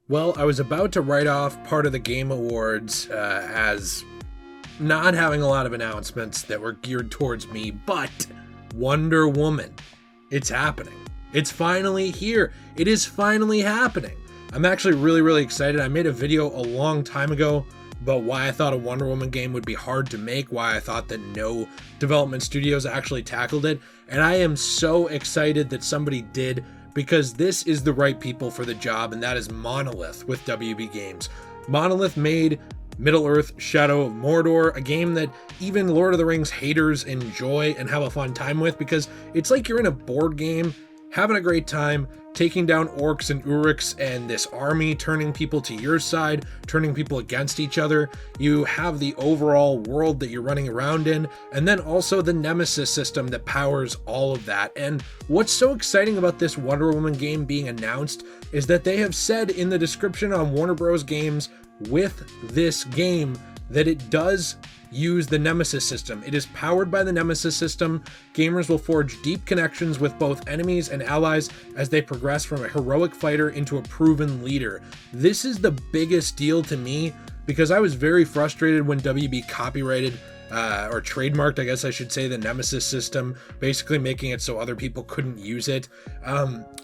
Well, I was about to write off part of the Game Awards as not having a lot of announcements that were geared towards me, but Wonder Woman, it's happening. It's finally here. It is finally happening. I'm actually really excited. I made a video a long time ago about why I thought a Wonder Woman game would be hard to make, why I thought that no development studios actually tackled it, and I am so excited that somebody did, because this is the right people for the job, and that is Monolith with WB Games. Monolith made Middle-earth: Shadow of Mordor, a game that even Lord of the Rings haters enjoy and have a fun time with, because it's like you're in a board game, having a great time, taking down orcs and uruks and this army, turning people to your side, turning people against each other. You have the overall world that you're running around in, and then also the Nemesis system that powers all of that. And what's so exciting about this Wonder Woman game being announced is that they have said in the description on Warner Bros. Games with this game that it does use the Nemesis system. It is powered by the Nemesis system. Gamers will forge deep connections with both enemies and allies as they progress from a heroic fighter into a proven leader. This is the biggest deal to me, because I was very frustrated when WB copyrighted or trademarked, I guess I should say, the Nemesis system, basically making it so other people couldn't use it.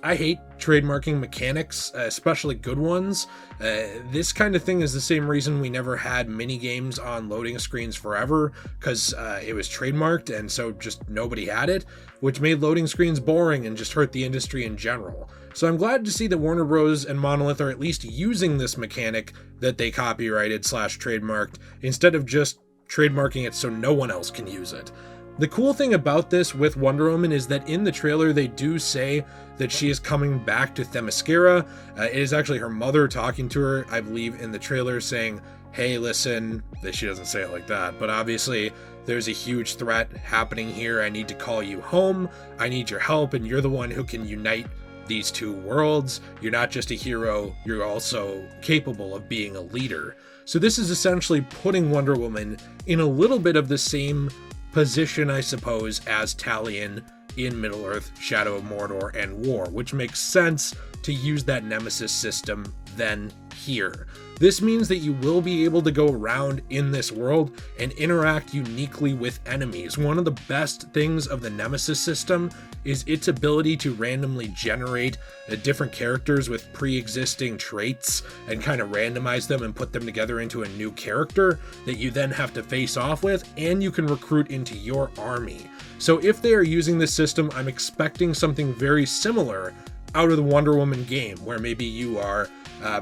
I hate trademarking mechanics, especially good ones. This kind of thing is the same reason we never had mini games on loading screens forever, because it was trademarked, and so just nobody had it, which made loading screens boring and just hurt the industry in general. So I'm glad to see that Warner Bros. And Monolith are at least using this mechanic that they copyrighted / trademarked, instead of just trademarking it so no one else can use it. The cool thing about this with Wonder Woman is that in the trailer they do say that she is coming back to Themyscira. It is actually her mother talking to her, I believe, in the trailer, saying, hey, listen, that she doesn't say it like that, but obviously there's a huge threat happening here. I need to call you home. I need your help, and you're the one who can unite these two worlds. You're not just a hero, you're also capable of being a leader. So this is essentially putting Wonder Woman in a little bit of the same position, I suppose, as Talion in Middle-earth: Shadow of Mordor and War, which makes sense to use that Nemesis system then here. This means that you will be able to go around in this world and interact uniquely with enemies. One of the best things of the Nemesis system is its ability to randomly generate different characters with pre-existing traits and kind of randomize them and put them together into a new character that you then have to face off with, and you can recruit into your army. So if they are using this system, I'm expecting something very similar out of the Wonder Woman game, where maybe you are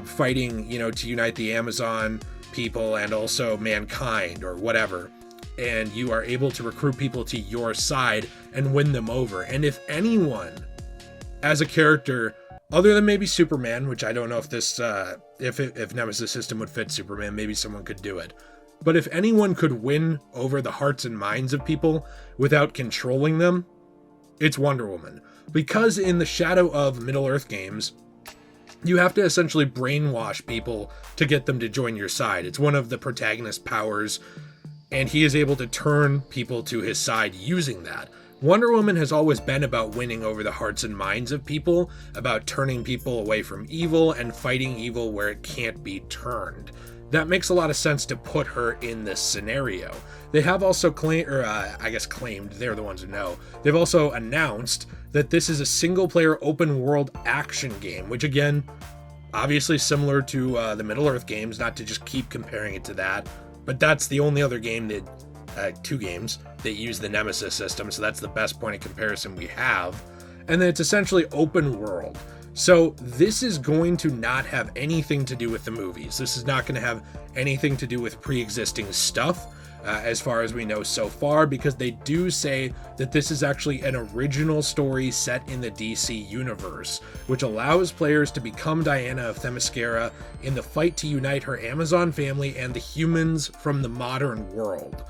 fighting, to unite the Amazon people and also mankind or whatever, and you are able to recruit people to your side and win them over. And if anyone, as a character, other than maybe Superman, which I don't know if this, if Nemesis system would fit Superman, maybe someone could do it. But if anyone could win over the hearts and minds of people without controlling them, it's Wonder Woman. Because in the Shadow of Middle-earth games, you have to essentially brainwash people to get them to join your side. It's one of the protagonist's powers, and he is able to turn people to his side using that. Wonder Woman has always been about winning over the hearts and minds of people, about turning people away from evil and fighting evil where it can't be turned. That makes a lot of sense to put her in this scenario. They have also claimed, they're the ones who know, they've also announced that this is a single-player open-world action game, which again, obviously similar to the Middle-earth games, not to just keep comparing it to that, but that's the only other game that, two games, that use the Nemesis system, so that's the best point of comparison we have. And then it's essentially open world. So this is going to not have anything to do with the movies. This is not going to have anything to do with pre-existing stuff, as far as we know so far, because they do say that this is actually an original story set in the DC universe, which allows players to become Diana of Themyscira in the fight to unite her Amazon family and the humans from the modern world.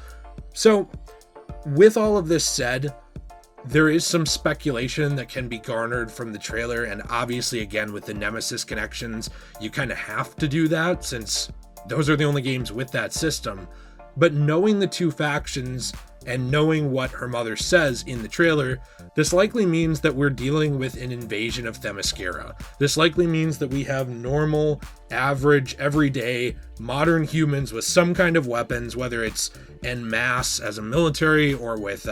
So, with all of this said, there is some speculation that can be garnered from the trailer, and obviously, again, with the Nemesis connections, you kind of have to do that since those are the only games with that system. But knowing the two factions And knowing what her mother says in the trailer, this likely means that we're dealing with an invasion of Themyscira. This likely means that we have normal, average, everyday, modern humans with some kind of weapons, whether it's en masse as a military or with,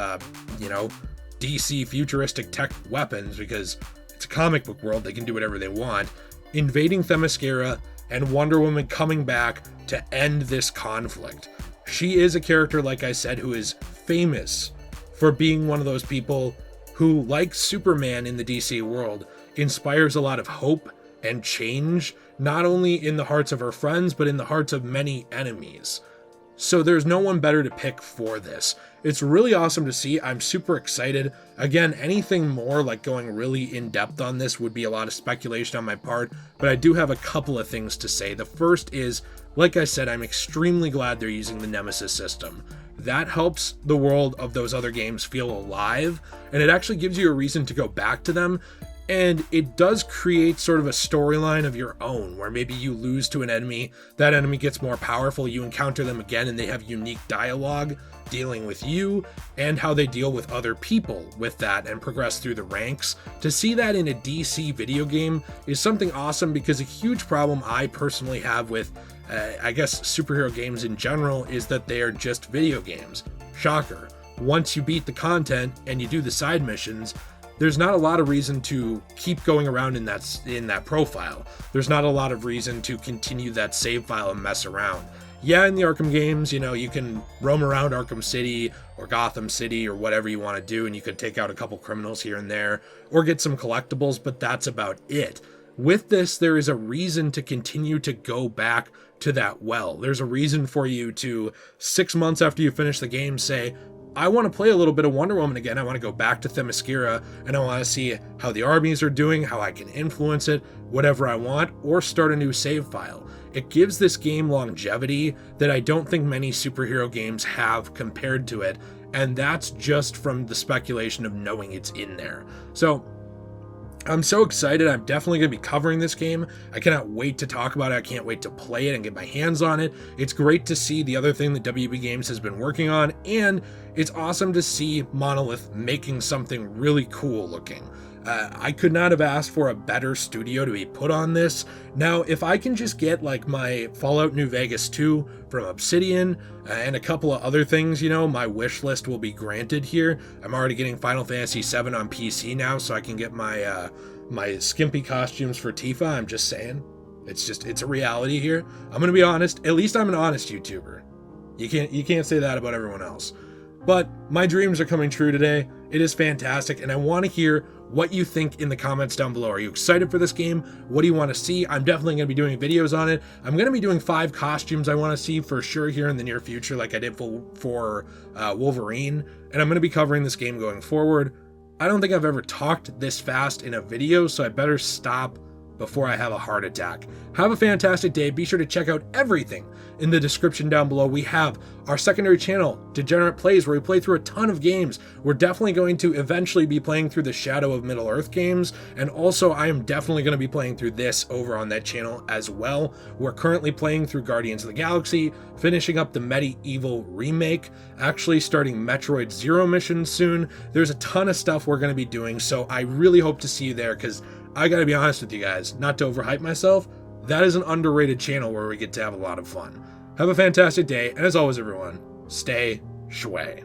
DC futuristic tech weapons, because it's a comic book world, they can do whatever they want, invading Themyscira and Wonder Woman coming back to end this conflict. She is a character, like I said, who is famous for being one of those people who, like Superman in the DC world, inspires a lot of hope and change, not only in the hearts of her friends, but in the hearts of many enemies. So there's no one better to pick for this. It's really awesome to see. I'm super excited. Again, anything more like going really in depth on this would be a lot of speculation on my part, but I do have a couple of things to say. The first is, like I said, I'm extremely glad they're using the Nemesis system. That helps the world of those other games feel alive, and it actually gives you a reason to go back to them. And it does create sort of a storyline of your own, where maybe you lose to an enemy, that enemy gets more powerful, you encounter them again, and they have unique dialogue dealing with you and how they deal with other people with that and progress through the ranks. To see that in a DC video game is something awesome, because a huge problem I personally have with, superhero games in general is that they are just video games. Shocker. Once you beat the content and you do the side missions, there's not a lot of reason to keep going around in that profile. There's not a lot of reason to continue that save file and mess around. Yeah, in the Arkham games, you can roam around Arkham City or Gotham City or whatever you want to do, and you could take out a couple criminals here and there or get some collectibles, but that's about it. With this, there is a reason to continue to go back to that well. There's a reason for you to, 6 months after you finish the game, say, I want to play a little bit of Wonder Woman again. I want to go back to Themyscira, and I want to see how the armies are doing, how I can influence it, whatever I want, or start a new save file. It gives this game longevity that I don't think many superhero games have compared to it, and that's just from the speculation of knowing it's in there. So I'm so excited. I'm definitely going to be covering this game. I cannot wait to talk about it. I can't wait to play it and get my hands on it. It's great to see the other thing that WB Games has been working on, and it's awesome to see Monolith making something really cool looking. I could not have asked for a better studio to be put on this. Now, if I can just get like my Fallout New Vegas 2 from Obsidian and a couple of other things, my wish list will be granted here. I'm already getting Final Fantasy VII on PC now, so I can get my my skimpy costumes for Tifa. I'm just saying. It's a reality here. I'm gonna be honest. At least I'm an honest YouTuber. You can't say that about everyone else. But my dreams are coming true today. It is fantastic, and I want to hear what you think in the comments down below. Are you excited for this game? What do you want to see? I'm definitely going to be doing videos on it. I'm going to be doing 5 costumes I want to see for sure here in the near future, like I did for Wolverine, and I'm going to be covering this game going forward. I don't think I've ever talked this fast in a video, so I better stop before I have a heart attack. Have a fantastic day. Be sure to check out everything in the description down below. We have our secondary channel, Degenerate Plays, where we play through a ton of games. We're definitely going to eventually be playing through the Shadow of Middle-earth games, and also I am definitely going to be playing through this over on that channel as well. We're currently playing through Guardians of the Galaxy, finishing up the Medieval remake, actually starting Metroid Zero missions soon. There's a ton of stuff we're going to be doing, so I really hope to see you there, because I gotta be honest with you guys, not to overhype myself, that is an underrated channel where we get to have a lot of fun. Have a fantastic day, and as always everyone, stay shway.